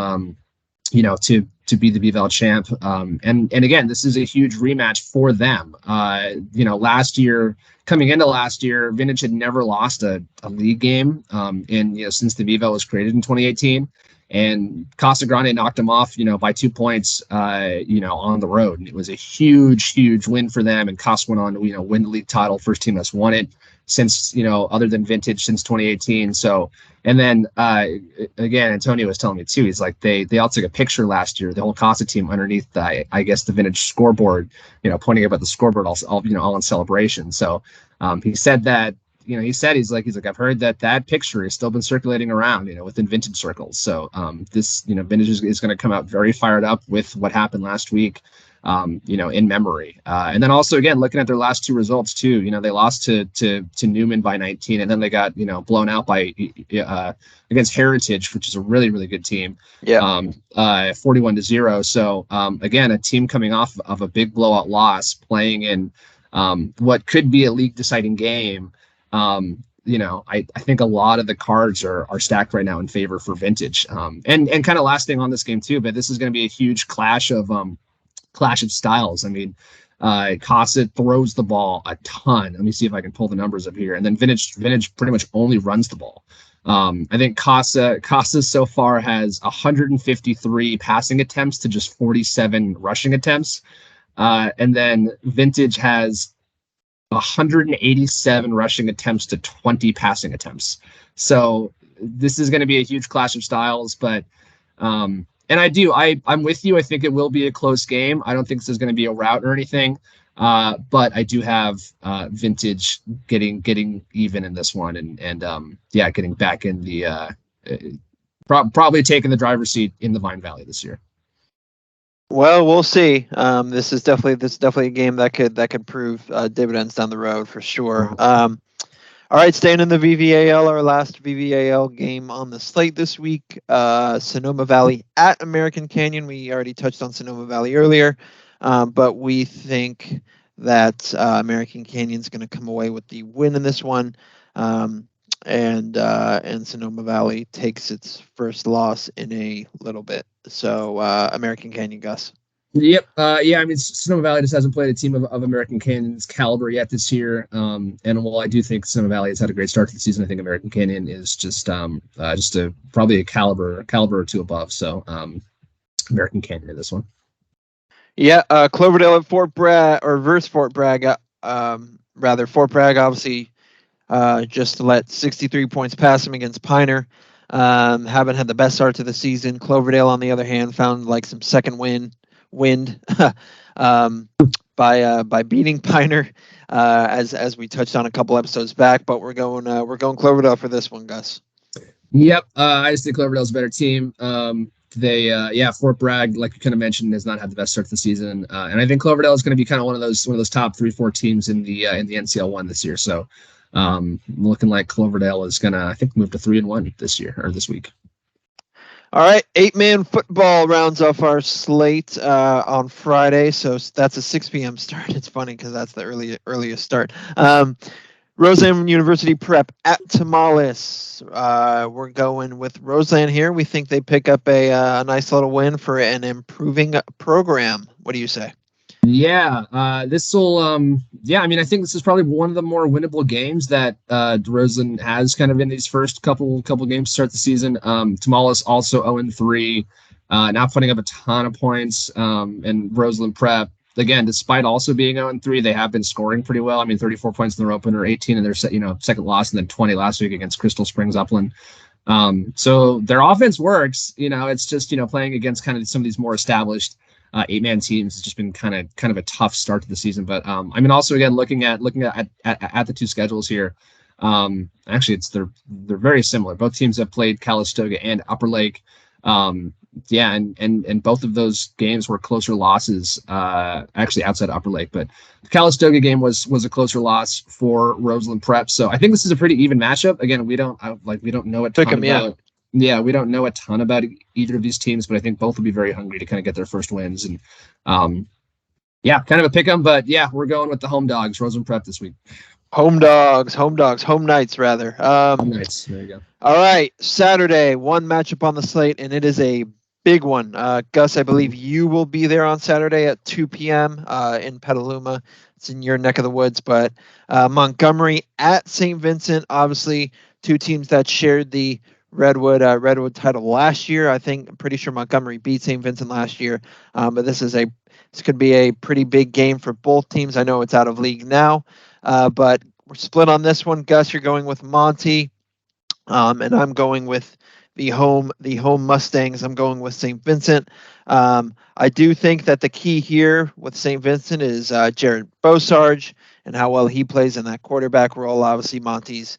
to be the BVAL champ. And again, this is a huge rematch for them. Last year, coming into last year, Vintage had never lost a league game since the BVAL was created in 2018. And Casa Grande knocked them off, by 2 points, on the road. And it was a huge, huge win for them. And Casa went on to, win the league title, first team that's won it since, other than Vintage, since 2018. So, and then again, Antonio was telling me too, he's like, they all took a picture last year, the whole Casa team underneath I guess the Vintage scoreboard, pointing up at the scoreboard all in celebration. So he said that, he's like, I've heard that picture has still been circulating around, within Vintage circles. So this, Vintage is going to come out very fired up with what happened last week, in memory. And then also, again, looking at their last two results too, they lost to Newman by 19, and then they got, blown out by against Heritage, which is a really, really good team. Yeah. 41-0. So again, a team coming off of a big blowout loss, playing in what could be a league deciding game. I think a lot of the cards are stacked right now in favor for Vintage. And kind of last thing on this game too, but this is going to be a huge clash of styles. I mean, Casa throws the ball a ton. Let me see if I can pull the numbers up here. And then Vintage pretty much only runs the ball. I think Casa so far has 153 passing attempts to just 47 rushing attempts. And then Vintage has 187 rushing attempts to 20 passing attempts. So this is going to be a huge clash of styles, but and I'm with you. I think it will be a close game. I don't think this is going to be a rout or anything. But I do have Vintage getting even in this one, and getting back in the probably taking the driver's seat in the Vine Valley this year. Well, we'll see. This is definitely a game that could prove dividends down the road for sure. All right, staying in the VVAL, our last VVAL game on the slate this week, Sonoma Valley at American Canyon. We already touched on Sonoma Valley earlier, but we think that American Canyon's going to come away with the win in this one, and Sonoma Valley takes its first loss in a little bit. So American Canyon, Gus. Yep. Yeah. I mean, Sonoma Valley just hasn't played a team of American Canyon's caliber yet this year. And while I do think Sonoma Valley has had a great start to the season, I think American Canyon is just probably a caliber or two above. So American Canyon in this one. Yeah, Cloverdale at Fort Bragg or versus Fort Bragg. Rather, Fort Bragg obviously just let 63 points pass him against Piner. Haven't had the best start to the season. Cloverdale, on the other hand, found like some second wind by beating Piner, as we touched on a couple episodes back. But we're going Cloverdale for this one, Gus. Yep. I just think Cloverdale's a better team. Fort Bragg, like you kind of mentioned, has not had the best start to the season, and I think Cloverdale is going to be kind of one of those top 3-4 teams in the NCL1 this year. So, looking like Cloverdale is going to, I think, move to 3-1 this year or this week. All right, 8-man football rounds off our slate on Friday, so that's a 6 p.m. start. It's funny because that's the earliest start. Roseland University Prep at Tamales. We're going with Roseland here. We think they pick up a nice little win for an improving program. What do you say? Yeah, this will. I mean, I think this is probably one of the more winnable games that Roseland has kind of in these first couple games to start the season. Tamales also 0-3, not putting up a ton of points. And Roseland Prep, again, despite also being 0-3, they have been scoring pretty well. I mean, 34 points in their opener, 18 in their second loss, and then 20 last week against Crystal Springs Upland. So their offense works. It's just playing against kind of some of these more established 8-man teams has just been kind of a tough start to the season. But I mean, also again looking at the two schedules here. Actually, they're very similar. Both teams have played Calistoga and Upper Lake. And both of those games were closer losses, actually outside Upper Lake. But the Calistoga game was a closer loss for Roseland Prep. So I think this is a pretty even matchup. Again, we don't know a ton about. Yeah, we don't know a ton about either of these teams, but I think both will be very hungry to kind of get their first wins. And kind of a pick 'em. But yeah, we're going with the home dogs, Roseland Prep this week. Home Knights rather. Home Knights. There you go. All right, Saturday, one matchup on the slate, and it is a big one. Gus, I believe you will be there on Saturday at 2 p.m. In Petaluma. It's in your neck of the woods, but Montgomery at St. Vincent, obviously two teams that shared the Redwood title last year. I'm pretty sure Montgomery beat St. Vincent last year, but this could be a pretty big game for both teams. I know it's out of league now, but we're split on this one. Gus, you're going with Monty, and I'm going with the home Mustangs. I'm going with St. Vincent. I do think that the key here with St. Vincent is Jared Bosarge and how well he plays in that quarterback role. Obviously, Monty's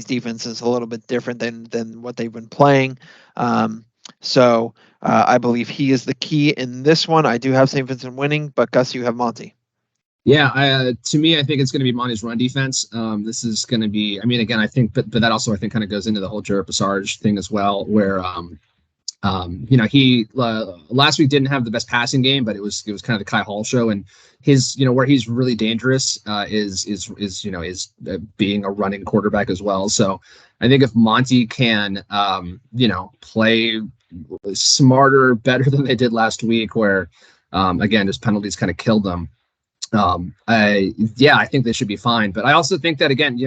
defense is a little bit different than what they've been playing. So I believe he is the key in this one. I do have St. Vincent winning, but Gus, you have Monty. Yeah, to me, I think it's going to be Monty's run defense. This is going to be, I mean, again, I think, but that also, I think, kind of goes into the whole Jared Bosarge thing as well, where, he last week didn't have the best passing game, but it was kind of the Kai Hall show, and his, where he's really dangerous is being a running quarterback as well. So I think if Monty can, play smarter, better than they did last week, where, again, his penalties kind of killed them. I think they should be fine. But I also think that, again,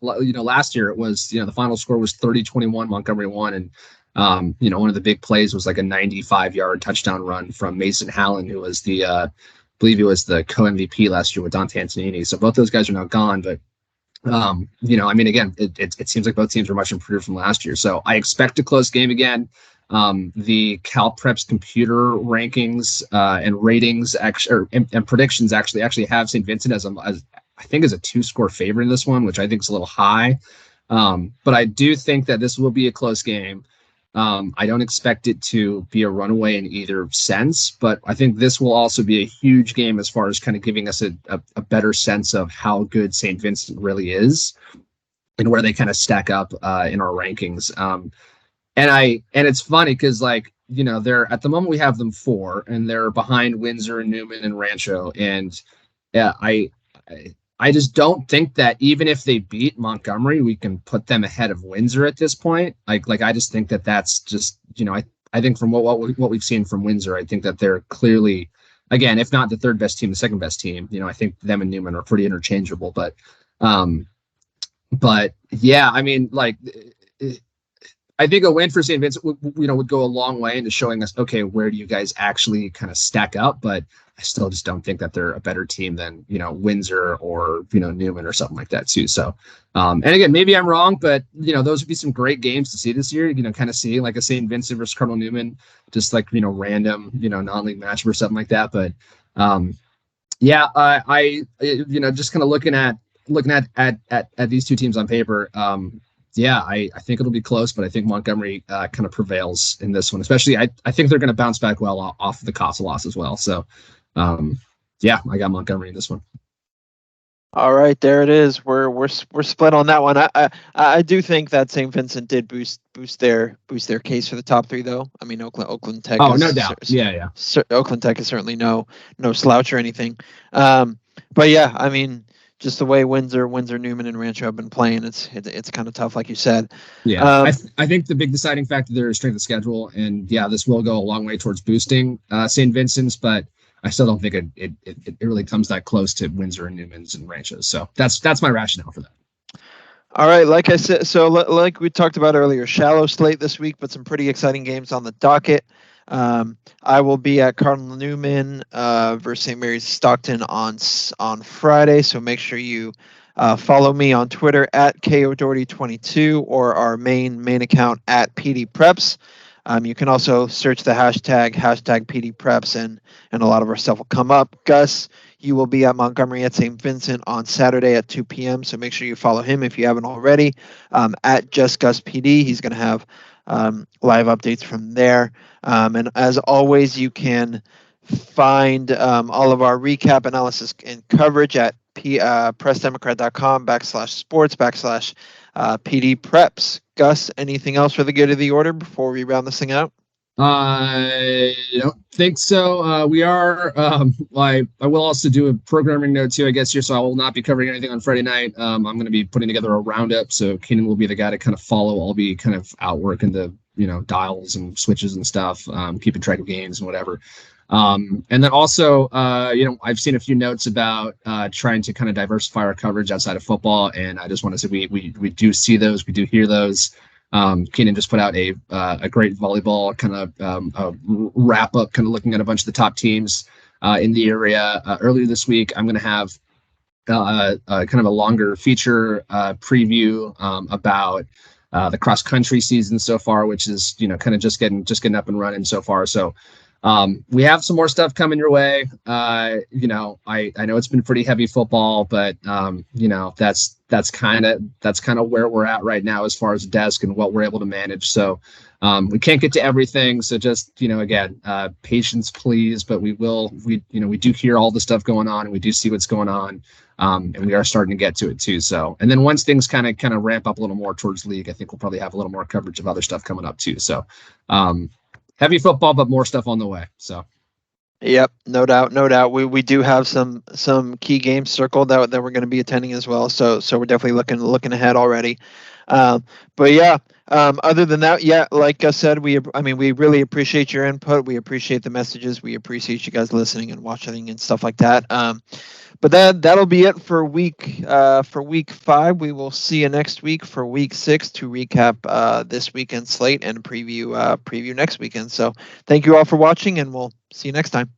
last year it was, the final score was 30-21, Montgomery won. And, one of the big plays was like a 95-yard touchdown run from Mason Hallen, who was I believe he was the co-MVP last year with Dante Antonini. So both those guys are now gone. But, I mean, again, it seems like both teams are much improved from last year. So I expect a close game again. The CalPreps computer rankings and ratings and predictions actually have St. Vincent as I think as a 2-score favorite in this one, which I think is a little high. But I do think that this will be a close game. I don't expect it to be a runaway in either sense, but I think this will also be a huge game as far as kind of giving us a better sense of how good St. Vincent really is and where they kind of stack up in our rankings. And it's funny because, they're at the moment we have them 4, and they're behind Windsor and Newman and Rancho. And I just don't think that even if they beat Montgomery, we can put them ahead of Windsor at this point. I just think that that's just, I think from what we've seen from Windsor, I think that they're clearly again, if not the third best team, the second best team. I think them and Newman are pretty interchangeable. Um, but yeah, I mean, like, I think a win for St. Vincent would go a long way into showing us, okay, where do you guys actually kind of stack up? But I still just don't think that they're a better team than Windsor or Newman or something like that too. So, and again, maybe I'm wrong, but those would be some great games to see this year. Kind of seeing like a St. Vincent versus Cardinal Newman, just like random non-league matchup or something like that. But yeah, I just kind of looking at these two teams on paper. Yeah, I think it'll be close, but I think Montgomery kind of prevails in this one. Especially, I think they're going to bounce back well off the Casa loss as well. So, yeah, I got Montgomery in this one. All right, there it is. We're split on that one. I do think that St. Vincent did boost their case for the top three, though. I mean, Oakland Tech. Oh, no doubt. Yeah. Oakland Tech is certainly no slouch or anything. But yeah, I mean, just the way Windsor, Newman, and Rancho have been playing, it's kind of tough, like you said. Yeah, I think the big deciding factor there is strength of schedule, and yeah, this will go a long way towards boosting St. Vincent's, but I still don't think it really comes that close to Windsor and Newman's and Rancho's. So that's my rationale for that. All right, like I said, so like we talked about earlier, shallow slate this week, but some pretty exciting games on the docket. I will be at Cardinal Newman versus St. Mary's Stockton on Friday, so make sure you follow me on Twitter at KODoherty22 or our main account at PDPreps. You can also search the hashtag PDPreps, and a lot of our stuff will come up. Gus, you will be at Montgomery at St. Vincent on Saturday at 2 p.m., so make sure you follow him if you haven't already. At JustGusPD, he's going to have live updates from there. And as always, you can find all of our recap, analysis, and coverage at pressdemocrat.com/sports/PDPreps. Gus, anything else for the good of the order before we round this thing out? I don't think so. We are. I will also do a programming note too, I guess, here. So I will not be covering anything on Friday night. I'm going to be putting together a roundup. So Keenan will be the guy to kind of follow. I'll be kind of out working the dials and switches and stuff, keeping track of games and whatever. And then also, I've seen a few notes about trying to kind of diversify our coverage outside of football, and I just want to say we do see those, we do hear those. Keenan just put out a great volleyball kind of wrap up, kind of looking at a bunch of the top teams in the area earlier this week. I'm going to have kind of a longer feature preview about the cross country season so far, which is kind of just getting up and running so far. So we have some more stuff coming your way. I know it's been pretty heavy football, but that's kind of where we're at right now as far as the desk and what we're able to manage. So we can't get to everything. So just again, patience, please. But we do hear all the stuff going on, and we do see what's going on, and we are starting to get to it too. So, and then once things kind of ramp up a little more towards league, I think we'll probably have a little more coverage of other stuff coming up too. So. Heavy football, but more stuff on the way. So, yep, no doubt. We do have some key games circled that we're going to be attending as well. So we're definitely looking ahead already. But yeah, other than that, yeah, like I said, we really appreciate your input. We appreciate the messages. We appreciate you guys listening and watching and stuff like that. But that'll be it for week 5. We will see you next week for week 6 to recap this weekend slate and preview next weekend. So thank you all for watching, and we'll see you next time.